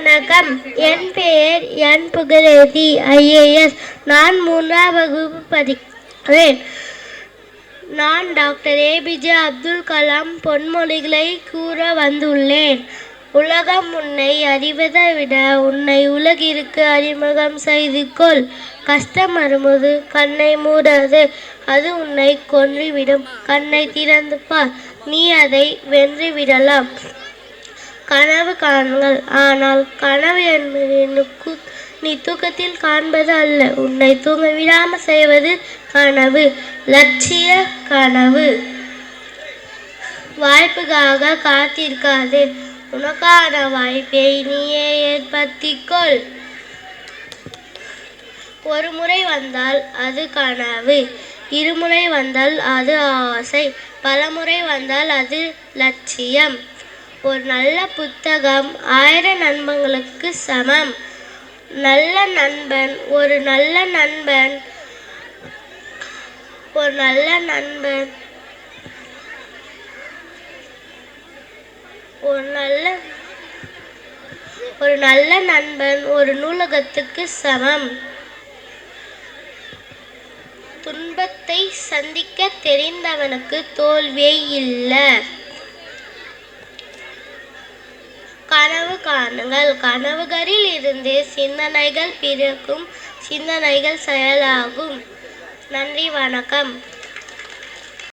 வணக்கம். என் பெயர் என் புகழேந்தி IAS. நான் 3ஆம் வகுப்பு படிக்கிறேன். நான் டாக்டர் APJ அப்துல் கலாம் பொன்மொழிகளை கூற வந்துள்ளேன். உலகம் உன்னை அறிவதை விட உன்னை உலகிற்கு அறிமுகம் செய்து கொள். கஷ்டம் வரும்போது கண்ணை மூடாது, அது உன்னை கொன்றுவிடும். கண்ணை திறந்து பார், நீ அதை வென்று விடலாம். கனவு காணுங்கள், ஆனால் கனவு என்பது நீ தூக்கத்தில் காண்பது அல்ல. உன்னை தூங்க விடாமல் செய்வது கனவு, லட்சிய கனவு. வாய்ப்புக்காக காத்திருக்காது, உனக்கான வாய்ப்பை நீயே ஏற்படுத்திக்கொள். ஒரு முறை வந்தால் அது கனவு, இருமுறை வந்தால் அது ஆசை, பலமுறை வந்தால் அது லட்சியம். ஒரு நல்ல புத்தகம் 1000 நண்பர்களுக்கு சமம். நல்ல நண்பன் ஒரு நல்ல நண்பன் ஒரு நல்ல நண்பன் ஒரு நல்ல நண்பன் ஒரு நூலகத்துக்கு சமம். துன்பத்தை சந்திக்க தெரிந்தவனுக்கு தோல்வியே இல்லை. கனவு காணுங்கள், கனவுகளில் இருந்து சிந்தனைகள் பிறக்கும், சிந்தனைகள் செயலாகும். நன்றி, வணக்கம்.